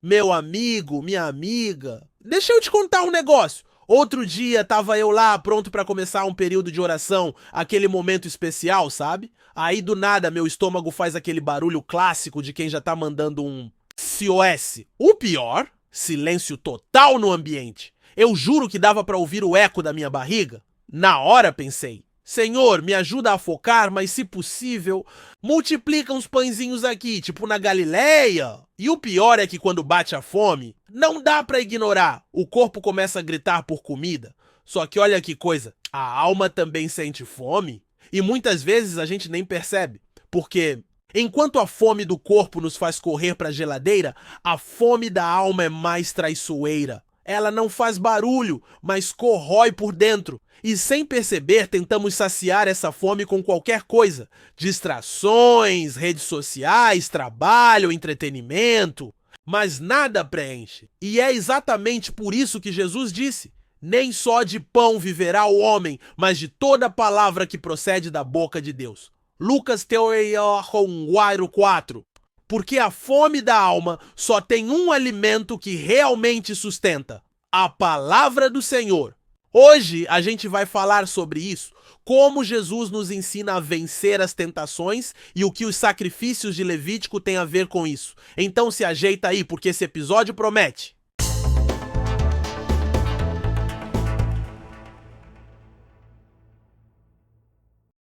Meu amigo, minha amiga, deixa eu te contar um negócio. Outro dia tava eu lá pronto pra começar um período de oração, aquele momento especial, sabe? Aí do nada meu estômago faz aquele barulho clássico de quem já tá mandando um SOS. O pior, silêncio total no ambiente. Eu juro que dava pra ouvir o eco da minha barriga. Na hora pensei, Senhor, me ajuda a focar, mas se possível, multiplica uns pãezinhos aqui, tipo na Galileia. E o pior é que quando bate a fome, não dá pra ignorar. O corpo começa a gritar por comida. Só que olha que coisa, a alma também sente fome. E muitas vezes a gente nem percebe. Porque enquanto a fome do corpo nos faz correr pra geladeira, a fome da alma é mais traiçoeira. Ela não faz barulho, mas corrói por dentro. E sem perceber, tentamos saciar essa fome com qualquer coisa. Distrações, redes sociais, trabalho, entretenimento. Mas nada preenche. E é exatamente por isso que Jesus disse: nem só de pão viverá o homem, mas de toda palavra que procede da boca de Deus. Lucas 4. Porque a fome da alma só tem um alimento que realmente sustenta: a palavra do Senhor. Hoje a gente vai falar sobre isso, como Jesus nos ensina a vencer as tentações e o que os sacrifícios de Levítico têm a ver com isso. Então se ajeita aí, porque esse episódio promete.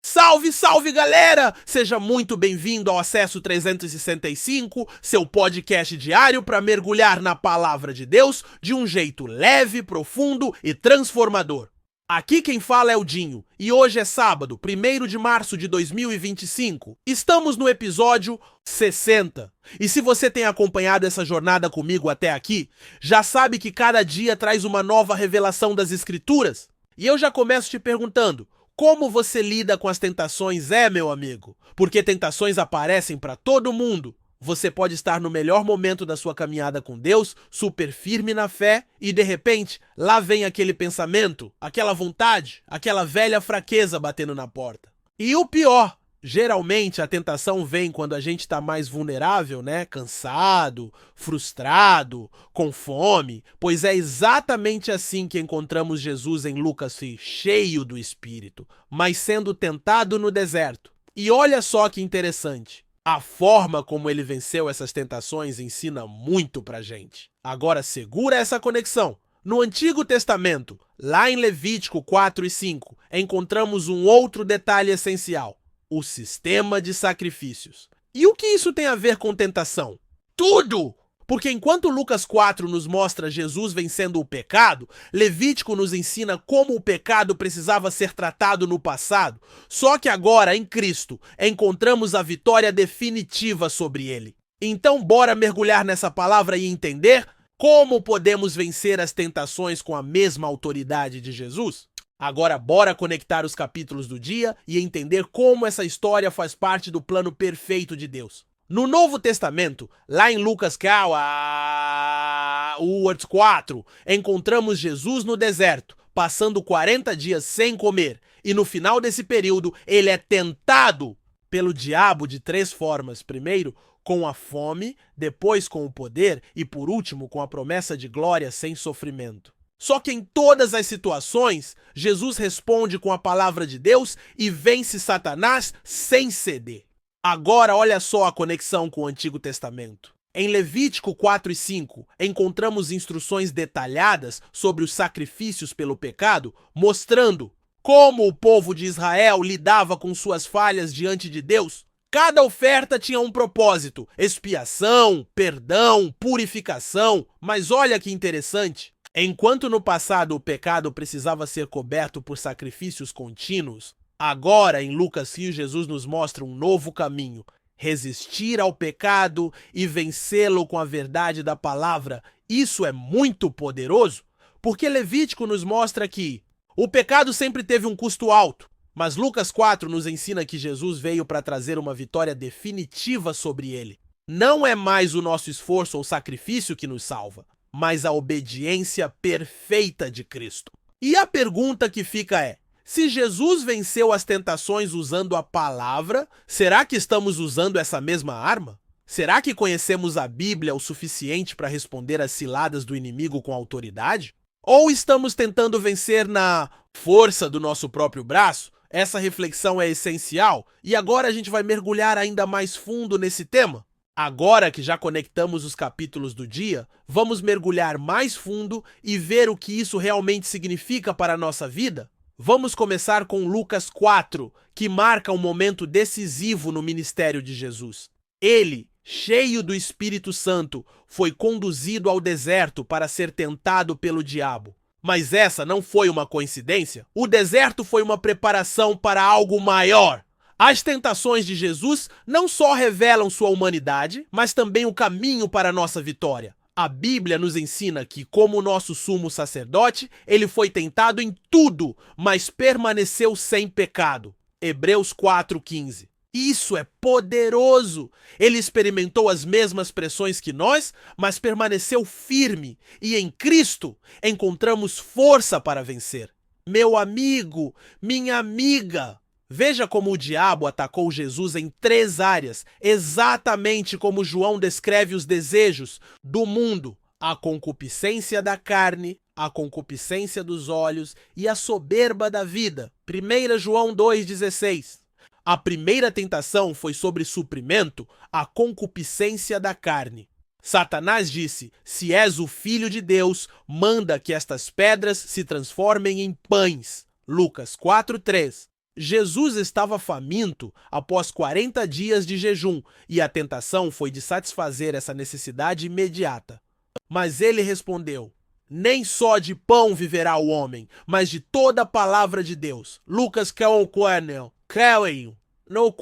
Salve, salve galera! Seja muito bem-vindo ao Acesso 365, seu podcast diário para mergulhar na palavra de Deus de um jeito leve, profundo e transformador. Aqui quem fala é o Dinho, e hoje é sábado, 1º de março de 2025. Estamos no episódio 60. E se você tem acompanhado essa jornada comigo até aqui, já sabe que cada dia traz uma nova revelação das Escrituras. E eu já começo te perguntando: como você lida com as tentações, meu amigo? Porque tentações aparecem para todo mundo. Você pode estar no melhor momento da sua caminhada com Deus, super firme na fé, e de repente, lá vem aquele pensamento, aquela vontade, aquela velha fraqueza batendo na porta. E o pior, geralmente a tentação vem quando a gente está mais vulnerável, né? Cansado, frustrado, com fome, pois é exatamente assim que encontramos Jesus em Lucas, cheio do Espírito, mas sendo tentado no deserto. E olha só que interessante. A forma como ele venceu essas tentações ensina muito pra gente. Agora segura essa conexão. No Antigo Testamento, lá em Levítico 4 e 5, encontramos um outro detalhe essencial: o sistema de sacrifícios. E o que isso tem a ver com tentação? Tudo! Porque enquanto Lucas 4 nos mostra Jesus vencendo o pecado, Levítico nos ensina como o pecado precisava ser tratado no passado, só que agora, em Cristo, encontramos a vitória definitiva sobre ele. Então bora mergulhar nessa palavra e entender como podemos vencer as tentações com a mesma autoridade de Jesus? Agora bora conectar os capítulos do dia e entender como essa história faz parte do plano perfeito de Deus. No Novo Testamento, lá em Lucas 4, encontramos Jesus no deserto, passando 40 dias sem comer, e no final desse período ele é tentado pelo diabo de 3 formas. Primeiro, com a fome, depois com o poder e por último com a promessa de glória sem sofrimento. Só que em todas as situações, Jesus responde com a palavra de Deus e vence Satanás sem ceder. Agora olha só a conexão com o Antigo Testamento. Em Levítico 4 e 5, encontramos instruções detalhadas sobre os sacrifícios pelo pecado, mostrando como o povo de Israel lidava com suas falhas diante de Deus. Cada oferta tinha um propósito: expiação, perdão, purificação. Mas olha que interessante. Enquanto no passado o pecado precisava ser coberto por sacrifícios contínuos, agora em Lucas, Jesus nos mostra um novo caminho: resistir ao pecado e vencê-lo com a verdade da palavra. Isso é muito poderoso, porque Levítico nos mostra que o pecado sempre teve um custo alto, mas Lucas 4 nos ensina que Jesus veio para trazer uma vitória definitiva sobre ele. Não é mais o nosso esforço ou sacrifício que nos salva, mas a obediência perfeita de Cristo. E a pergunta que fica é: se Jesus venceu as tentações usando a palavra, será que estamos usando essa mesma arma? Será que conhecemos a Bíblia o suficiente para responder às ciladas do inimigo com autoridade? Ou estamos tentando vencer na força do nosso próprio braço? Essa reflexão é essencial e agora a gente vai mergulhar ainda mais fundo nesse tema. Agora que já conectamos os capítulos do dia, vamos mergulhar mais fundo e ver o que isso realmente significa para a nossa vida? Vamos começar com Lucas 4, que marca um momento decisivo no ministério de Jesus. Ele, cheio do Espírito Santo, foi conduzido ao deserto para ser tentado pelo diabo. Mas essa não foi uma coincidência. O deserto foi uma preparação para algo maior. As tentações de Jesus não só revelam sua humanidade, mas também o caminho para a nossa vitória. A Bíblia nos ensina que, como nosso sumo sacerdote, ele foi tentado em tudo, mas permaneceu sem pecado. Hebreus 4:15. Isso é poderoso! Ele experimentou as mesmas pressões que nós, mas permaneceu firme. E em Cristo encontramos força para vencer. Meu amigo, minha amiga, veja como o diabo atacou Jesus em 3 áreas, exatamente como João descreve os desejos do mundo: a concupiscência da carne, a concupiscência dos olhos e a soberba da vida. 1 João 2,16. A primeira tentação foi sobre suprimento, a concupiscência da carne. Satanás disse: se és o Filho de Deus, manda que estas pedras se transformem em pães. Lucas 4:3. Jesus estava faminto após 40 dias de jejum e a tentação foi de satisfazer essa necessidade imediata. Mas ele respondeu: nem só de pão viverá o homem, mas de toda a palavra de Deus. Lucas 4, no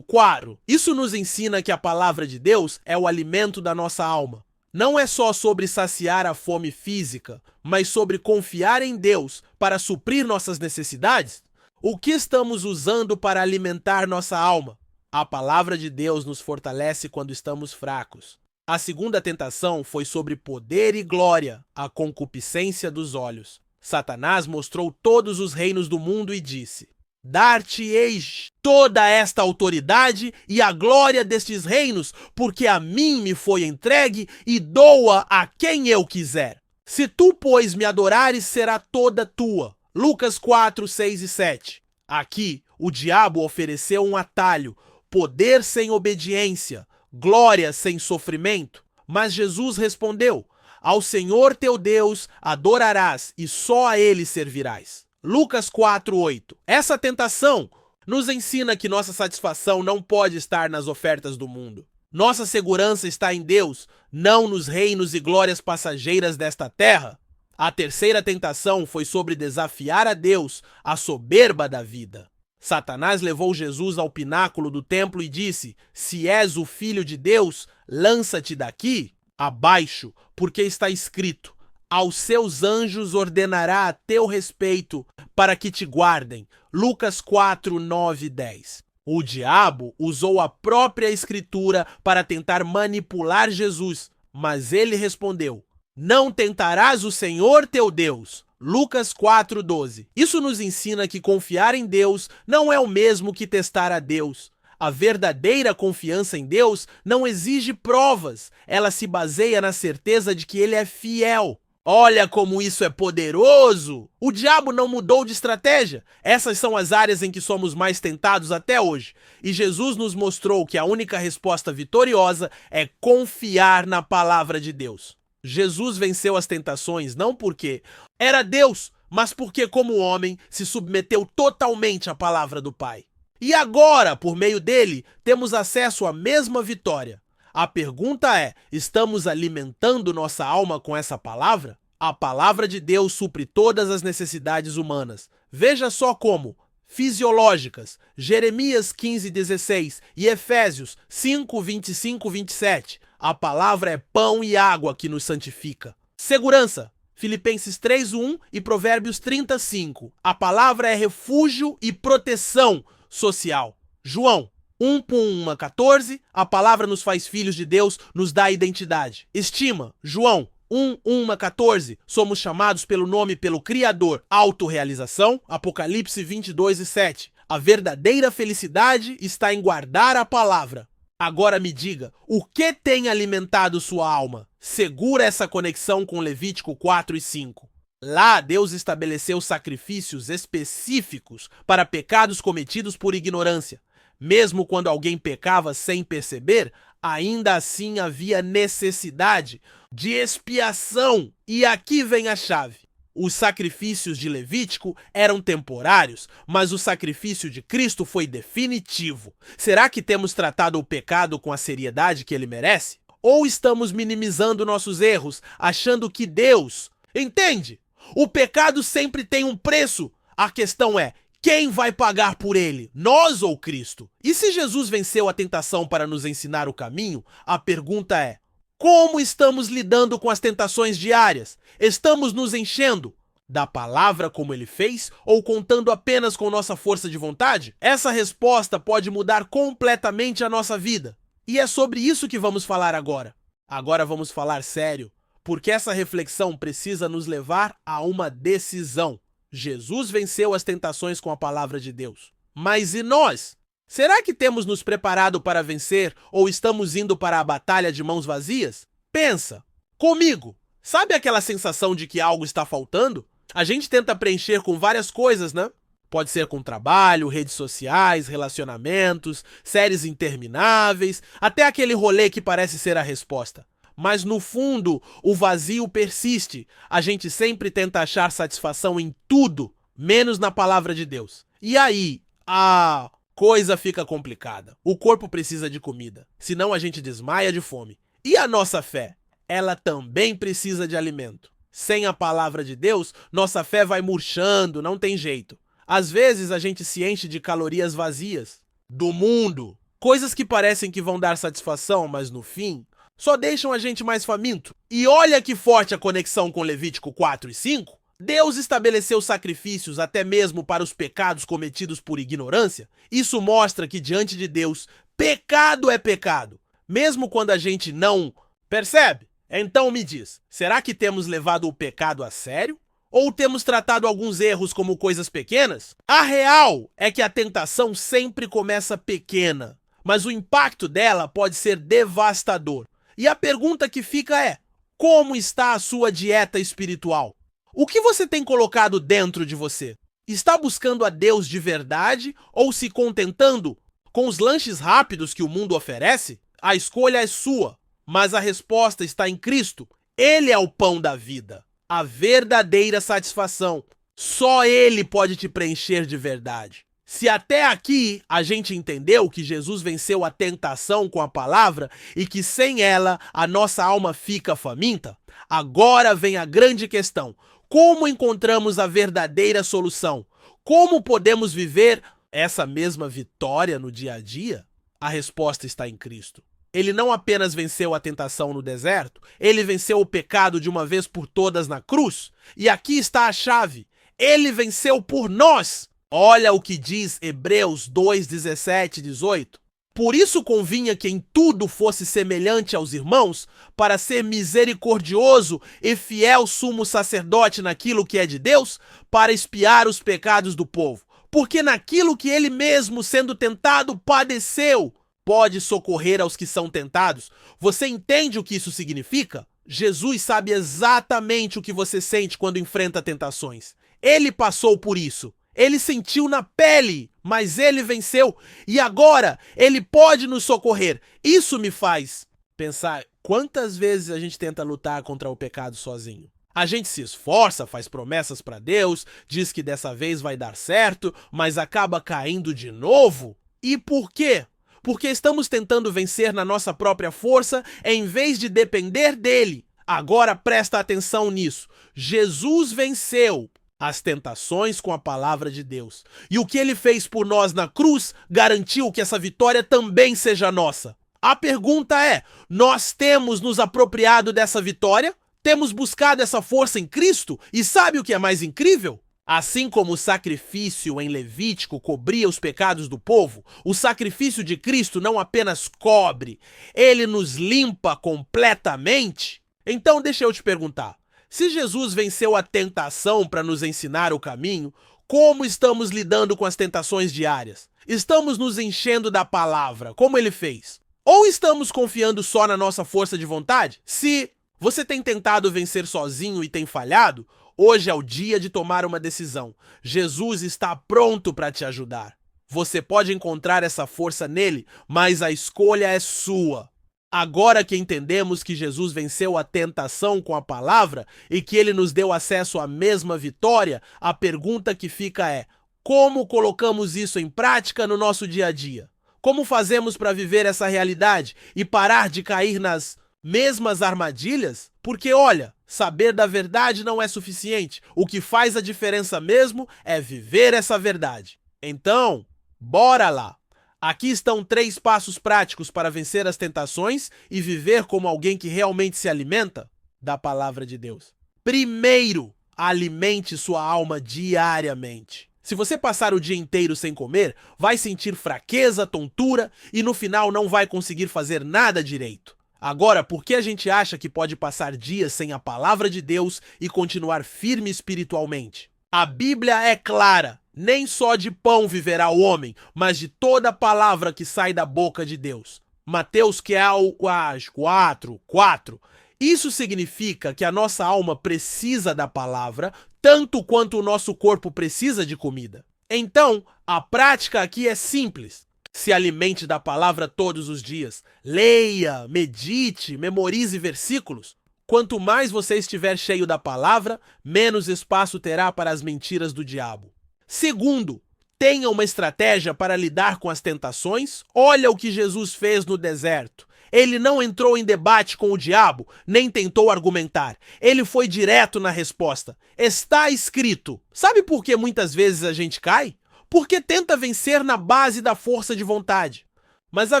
4. Isso nos ensina que a palavra de Deus é o alimento da nossa alma. Não é só sobre saciar a fome física, mas sobre confiar em Deus para suprir nossas necessidades. O que estamos usando para alimentar nossa alma? A palavra de Deus nos fortalece quando estamos fracos. A segunda tentação foi sobre poder e glória, a concupiscência dos olhos. Satanás mostrou todos os reinos do mundo e disse: dar-te-eis toda esta autoridade e a glória destes reinos, porque a mim me foi entregue e dou-a a quem eu quiser. Se tu, pois, me adorares, será toda tua. Lucas 4, 6 e 7. Aqui, o diabo ofereceu um atalho: poder sem obediência, glória sem sofrimento. Mas Jesus respondeu: ao Senhor teu Deus adorarás e só a ele servirás. Lucas 4:8. Essa tentação nos ensina que nossa satisfação não pode estar nas ofertas do mundo. Nossa segurança está em Deus, não nos reinos e glórias passageiras desta terra. A terceira tentação foi sobre desafiar a Deus, a soberba da vida. Satanás levou Jesus ao pináculo do templo e disse: se és o Filho de Deus, lança-te daqui abaixo, porque está escrito: aos seus anjos ordenará a teu respeito para que te guardem. Lucas 4, 9 e 10. O diabo usou a própria escritura para tentar manipular Jesus, mas ele respondeu: não tentarás o Senhor teu Deus. Lucas 4:12. Isso nos ensina que confiar em Deus não é o mesmo que testar a Deus. A verdadeira confiança em Deus não exige provas, ela se baseia na certeza de que Ele é fiel. Olha como isso é poderoso! O diabo não mudou de estratégia. Essas são as áreas em que somos mais tentados até hoje. E Jesus nos mostrou que a única resposta vitoriosa é confiar na palavra de Deus. Jesus venceu as tentações não porque era Deus, mas porque, como homem, se submeteu totalmente à palavra do Pai. E agora, por meio dele, temos acesso à mesma vitória. A pergunta é: estamos alimentando nossa alma com essa palavra? A palavra de Deus supre todas as necessidades humanas. Veja só como: fisiológicas, Jeremias 15:16 e Efésios 5:25-27. A palavra é pão e água que nos santifica. Segurança, Filipenses 3:1 e Provérbios 30:5. A palavra é refúgio e proteção social. João 1:14, a palavra nos faz filhos de Deus, nos dá identidade. Estima, João 1:14, somos chamados pelo nome pelo Criador. Autorrealização, Apocalipse 22:7. A verdadeira felicidade está em guardar a palavra. Agora me diga, o que tem alimentado sua alma? Segura essa conexão com Levítico 4 e 5. Lá, Deus estabeleceu sacrifícios específicos para pecados cometidos por ignorância. Mesmo quando alguém pecava sem perceber, ainda assim havia necessidade de expiação. E aqui vem a chave. Os sacrifícios de Levítico eram temporários, mas o sacrifício de Cristo foi definitivo. Será que temos tratado o pecado com a seriedade que ele merece? Ou estamos minimizando nossos erros, achando que Deus... Entende? O pecado sempre tem um preço. A questão é, quem vai pagar por ele? Nós ou Cristo? E se Jesus venceu a tentação para nos ensinar o caminho, a pergunta é, como estamos lidando com as tentações diárias? Estamos nos enchendo da palavra como ele fez ou contando apenas com nossa força de vontade? Essa resposta pode mudar completamente a nossa vida. E é sobre isso que vamos falar agora. Agora vamos falar sério, porque essa reflexão precisa nos levar a uma decisão. Jesus venceu as tentações com a palavra de Deus. Mas e nós? Será que temos nos preparado para vencer ou estamos indo para a batalha de mãos vazias? Pensa, comigo, sabe aquela sensação de que algo está faltando? A gente tenta preencher com várias coisas, né? Pode ser com trabalho, redes sociais, relacionamentos, séries intermináveis, até aquele rolê que parece ser a resposta. Mas no fundo, o vazio persiste. A gente sempre tenta achar satisfação em tudo, menos na palavra de Deus. E aí, a coisa fica complicada. O corpo precisa de comida, senão a gente desmaia de fome. E a nossa fé? Ela também precisa de alimento. Sem a palavra de Deus, nossa fé vai murchando, não tem jeito. Às vezes a gente se enche de calorias vazias, do mundo, coisas que parecem que vão dar satisfação, mas no fim, só deixam a gente mais faminto. E olha que forte a conexão com Levítico 4 e 5. Deus estabeleceu sacrifícios até mesmo para os pecados cometidos por ignorância. Isso mostra que diante de Deus, pecado é pecado, mesmo quando a gente não percebe. Então me diz, será que temos levado o pecado a sério? Ou temos tratado alguns erros como coisas pequenas? A real é que a tentação sempre começa pequena, mas o impacto dela pode ser devastador. E a pergunta que fica é, como está a sua dieta espiritual? O que você tem colocado dentro de você? Está buscando a Deus de verdade ou se contentando com os lanches rápidos que o mundo oferece? A escolha é sua, mas a resposta está em Cristo. Ele é o pão da vida, a verdadeira satisfação. Só Ele pode te preencher de verdade. Se até aqui a gente entendeu que Jesus venceu a tentação com a palavra e que sem ela a nossa alma fica faminta, agora vem a grande questão. Como encontramos a verdadeira solução? Como podemos viver essa mesma vitória no dia a dia? A resposta está em Cristo. Ele não apenas venceu a tentação no deserto, ele venceu o pecado de uma vez por todas na cruz. E aqui está a chave. Ele venceu por nós. Olha o que diz Hebreus 2, 17 e 18. Por isso convinha que em tudo fosse semelhante aos irmãos, para ser misericordioso e fiel sumo sacerdote naquilo que é de Deus, para expiar os pecados do povo. Porque naquilo que ele mesmo, sendo tentado, padeceu, pode socorrer aos que são tentados. Você entende o que isso significa? Jesus sabe exatamente o que você sente quando enfrenta tentações. Ele passou por isso. Ele sentiu na pele, mas ele venceu. E agora, ele pode nos socorrer. Isso me faz pensar quantas vezes a gente tenta lutar contra o pecado sozinho. A gente se esforça, faz promessas para Deus, diz que dessa vez vai dar certo, mas acaba caindo de novo. E por quê? Porque estamos tentando vencer na nossa própria força em vez de depender dele. Agora presta atenção nisso. Jesus venceu as tentações com a palavra de Deus. E o que ele fez por nós na cruz garantiu que essa vitória também seja nossa. A pergunta é, nós temos nos apropriado dessa vitória? Temos buscado essa força em Cristo? E sabe o que é mais incrível? Assim como o sacrifício em Levítico cobria os pecados do povo, o sacrifício de Cristo não apenas cobre, ele nos limpa completamente. Então deixa eu te perguntar, se Jesus venceu a tentação para nos ensinar o caminho, como estamos lidando com as tentações diárias? Estamos nos enchendo da palavra, como ele fez? Ou estamos confiando só na nossa força de vontade? Se você tem tentado vencer sozinho e tem falhado, hoje é o dia de tomar uma decisão. Jesus está pronto para te ajudar. Você pode encontrar essa força nele, mas a escolha é sua. Agora que entendemos que Jesus venceu a tentação com a palavra e que ele nos deu acesso à mesma vitória, a pergunta que fica é: como colocamos isso em prática no nosso dia a dia? Como fazemos para viver essa realidade e parar de cair nas mesmas armadilhas? Porque, olha, saber da verdade não é suficiente. O que faz a diferença mesmo é viver essa verdade. Então, bora lá! Aqui estão 3 passos práticos para vencer as tentações e viver como alguém que realmente se alimenta da palavra de Deus. Primeiro, alimente sua alma diariamente. Se você passar o dia inteiro sem comer, vai sentir fraqueza, tontura e no final não vai conseguir fazer nada direito. Agora, por que a gente acha que pode passar dias sem a palavra de Deus e continuar firme espiritualmente? A Bíblia é clara: nem só de pão viverá o homem, mas de toda palavra que sai da boca de Deus. Mateus, que é o 4:4. Isso significa que a nossa alma precisa da palavra, tanto quanto o nosso corpo precisa de comida. Então, a prática aqui é simples. Se alimente da palavra todos os dias. Leia, medite, memorize versículos. Quanto mais você estiver cheio da palavra, menos espaço terá para as mentiras do diabo. Segundo, tenha uma estratégia para lidar com as tentações. Olha o que Jesus fez no deserto. Ele não entrou em debate com o diabo, nem tentou argumentar. Ele foi direto na resposta. Está escrito. Sabe por que muitas vezes a gente cai? Porque tenta vencer na base da força de vontade. Mas a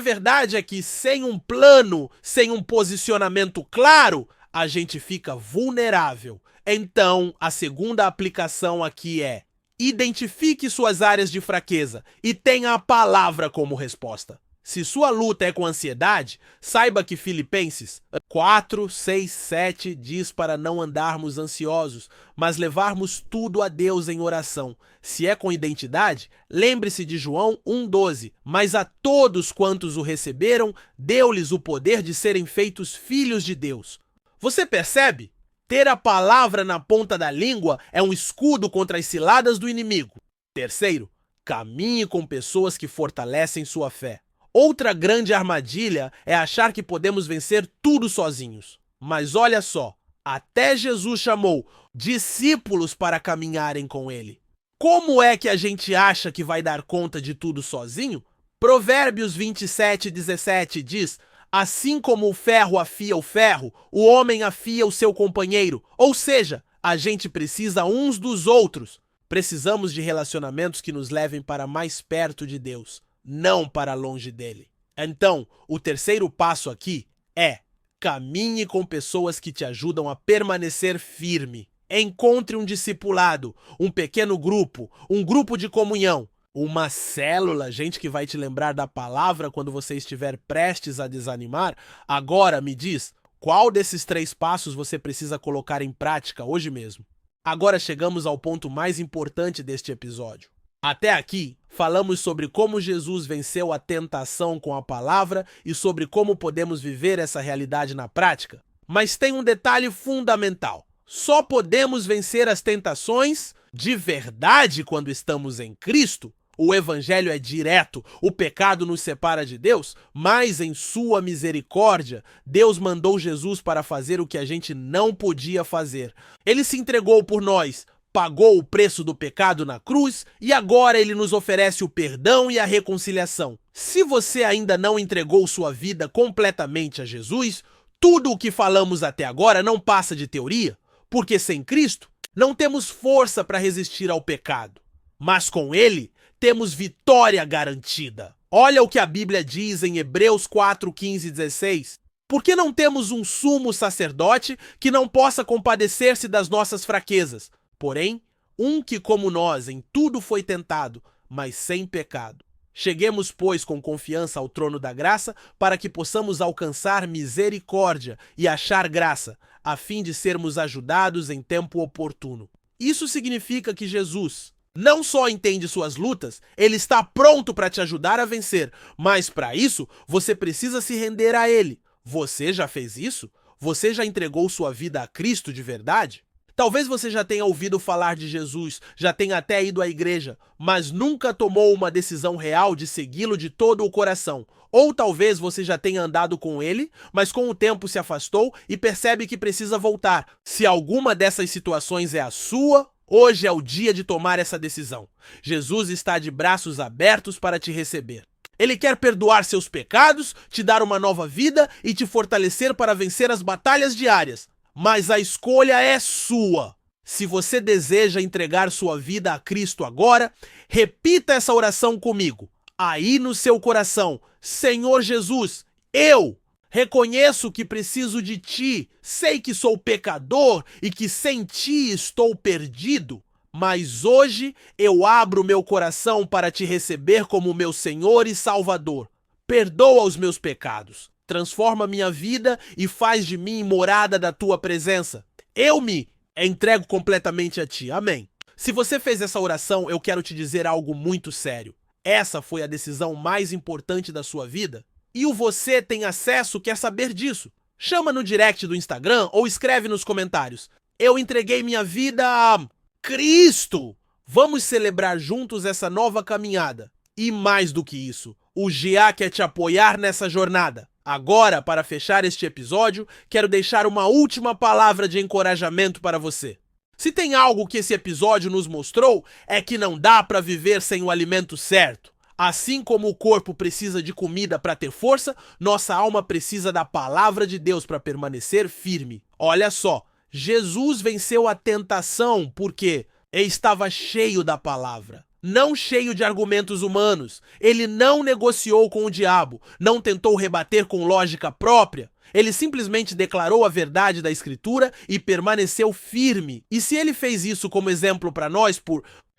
verdade é que sem um plano, sem um posicionamento claro, a gente fica vulnerável. Então, a segunda aplicação aqui é: identifique suas áreas de fraqueza e tenha a palavra como resposta. Se sua luta é com ansiedade, saiba que Filipenses 4:6-7 diz para não andarmos ansiosos, mas levarmos tudo a Deus em oração. Se é com identidade, lembre-se de João 1:12. Mas a todos quantos o receberam, deu-lhes o poder de serem feitos filhos de Deus. Você percebe? Ter a palavra na ponta da língua é um escudo contra as ciladas do inimigo. Terceiro, caminhe com pessoas que fortalecem sua fé. Outra grande armadilha é achar que podemos vencer tudo sozinhos. Mas olha só, até Jesus chamou discípulos para caminharem com ele. Como é que a gente acha que vai dar conta de tudo sozinho? Provérbios 27:17 diz: assim como o ferro afia o ferro, o homem afia o seu companheiro. Ou seja, a gente precisa uns dos outros. Precisamos de relacionamentos que nos levem para mais perto de Deus, não para longe dele. Então, o terceiro passo aqui é: caminhe com pessoas que te ajudam a permanecer firme. Encontre um discipulado, um pequeno grupo, um grupo de comunhão, uma célula, gente que vai te lembrar da palavra quando você estiver prestes a desanimar. Agora me diz, qual desses 3 passos você precisa colocar em prática hoje mesmo? Agora chegamos ao ponto mais importante deste episódio. Até aqui, falamos sobre como Jesus venceu a tentação com a palavra e sobre como podemos viver essa realidade na prática. Mas tem um detalhe fundamental. Só podemos vencer as tentações de verdade quando estamos em Cristo. O evangelho é direto, o pecado nos separa de Deus, mas em sua misericórdia, Deus mandou Jesus para fazer o que a gente não podia fazer. Ele se entregou por nós, pagou o preço do pecado na cruz e agora ele nos oferece o perdão e a reconciliação. Se você ainda não entregou sua vida completamente a Jesus, tudo o que falamos até agora não passa de teoria, porque sem Cristo não temos força para resistir ao pecado. Mas com ele, temos vitória garantida. Olha o que a Bíblia diz em Hebreus 4:15-16. Porque não temos um sumo sacerdote que não possa compadecer-se das nossas fraquezas, porém, um que como nós em tudo foi tentado, mas sem pecado. Cheguemos, pois, com confiança ao trono da graça, para que possamos alcançar misericórdia e achar graça, a fim de sermos ajudados em tempo oportuno. Isso significa que Jesus, não só entende suas lutas, ele está pronto para te ajudar a vencer, mas para isso você precisa se render a ele. Você já fez isso? Você já entregou sua vida a Cristo de verdade? Talvez você já tenha ouvido falar de Jesus, já tenha até ido à igreja, mas nunca tomou uma decisão real de segui-lo de todo o coração. Ou talvez você já tenha andado com ele, mas com o tempo se afastou e percebe que precisa voltar. Se alguma dessas situações é a sua, hoje é o dia de tomar essa decisão. Jesus está de braços abertos para te receber. Ele quer perdoar seus pecados, te dar uma nova vida e te fortalecer para vencer as batalhas diárias. Mas a escolha é sua. Se você deseja entregar sua vida a Cristo agora, repita essa oração comigo. Aí no seu coração: Senhor Jesus, eu reconheço que preciso de ti, sei que sou pecador e que sem ti estou perdido, mas hoje eu abro meu coração para te receber como meu Senhor e Salvador. Perdoa os meus pecados, transforma minha vida e faz de mim morada da tua presença. Eu me entrego completamente a ti. Amém. Se você fez essa oração, eu quero te dizer algo muito sério. Essa foi a decisão mais importante da sua vida? E o Você Tem Acesso quer saber disso? Chama no direct do Instagram ou escreve nos comentários. Eu entreguei minha vida a Cristo! Vamos celebrar juntos essa nova caminhada. E mais do que isso, o GA quer te apoiar nessa jornada. Agora, para fechar este episódio, quero deixar uma última palavra de encorajamento para você. Se tem algo que esse episódio nos mostrou, é que não dá para viver sem o alimento certo. Assim como o corpo precisa de comida para ter força, nossa alma precisa da palavra de Deus para permanecer firme. Olha só, Jesus venceu a tentação porque estava cheio da palavra, não cheio de argumentos humanos. Ele não negociou com o diabo, não tentou rebater com lógica própria. Ele simplesmente declarou a verdade da Escritura e permaneceu firme. E se ele fez isso como exemplo para nós,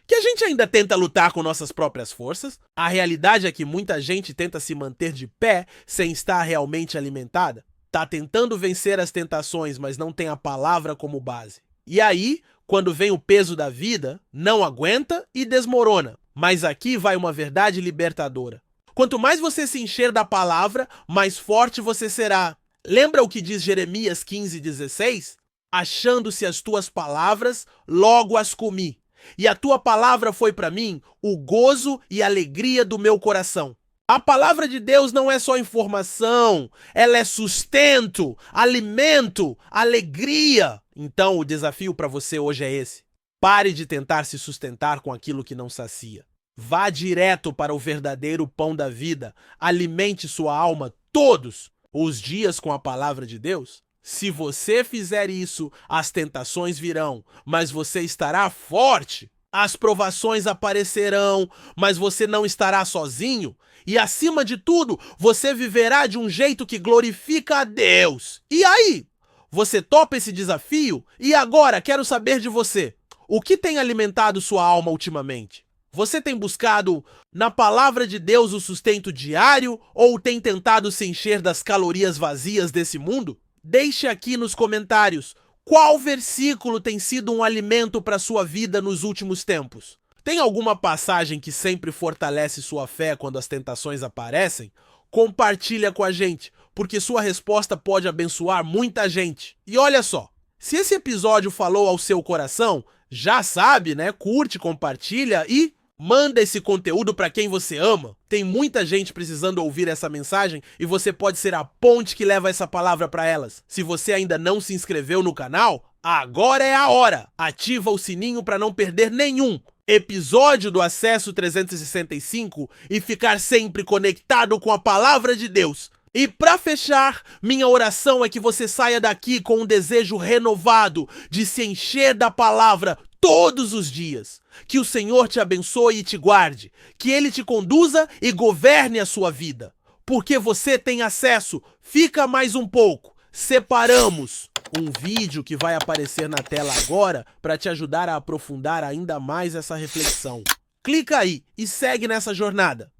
que a gente ainda tenta lutar com nossas próprias forças, a realidade é que muita gente tenta se manter de pé sem estar realmente alimentada. Tá tentando vencer as tentações, mas não tem a palavra como base. E aí, quando vem o peso da vida, não aguenta e desmorona. Mas aqui vai uma verdade libertadora. Quanto mais você se encher da palavra, mais forte você será. Lembra o que diz Jeremias 15:16? Achando-se as tuas palavras, logo as comi. E a tua palavra foi para mim o gozo e a alegria do meu coração. A palavra de Deus não é só informação, ela é sustento, alimento, alegria. Então o desafio para você hoje é esse. Pare de tentar se sustentar com aquilo que não sacia. Vá direto para o verdadeiro pão da vida. Alimente sua alma todos os dias com a palavra de Deus. Se você fizer isso, as tentações virão, mas você estará forte. As provações aparecerão, mas você não estará sozinho. E acima de tudo, você viverá de um jeito que glorifica a Deus. E aí? Você topa esse desafio? E agora, quero saber de você. O que tem alimentado sua alma ultimamente? Você tem buscado na palavra de Deus o sustento diário ou tem tentado se encher das calorias vazias desse mundo? Deixe aqui nos comentários qual versículo tem sido um alimento para sua vida nos últimos tempos. Tem alguma passagem que sempre fortalece sua fé quando as tentações aparecem? Compartilha com a gente, porque sua resposta pode abençoar muita gente. E olha só, se esse episódio falou ao seu coração, já sabe, né? Curte, compartilha e manda esse conteúdo para quem você ama. Tem muita gente precisando ouvir essa mensagem e você pode ser a ponte que leva essa palavra para elas. Se você ainda não se inscreveu no canal, agora é a hora. Ativa o sininho para não perder nenhum episódio do Acesso 365 e ficar sempre conectado com a palavra de Deus. E para fechar, minha oração é que você saia daqui com um desejo renovado de se encher da palavra todos os dias. Que o Senhor te abençoe e te guarde, que Ele te conduza e governe a sua vida. Porque você tem acesso, fica mais um pouco. Separamos um vídeo que vai aparecer na tela agora para te ajudar a aprofundar ainda mais essa reflexão. Clica aí e segue nessa jornada.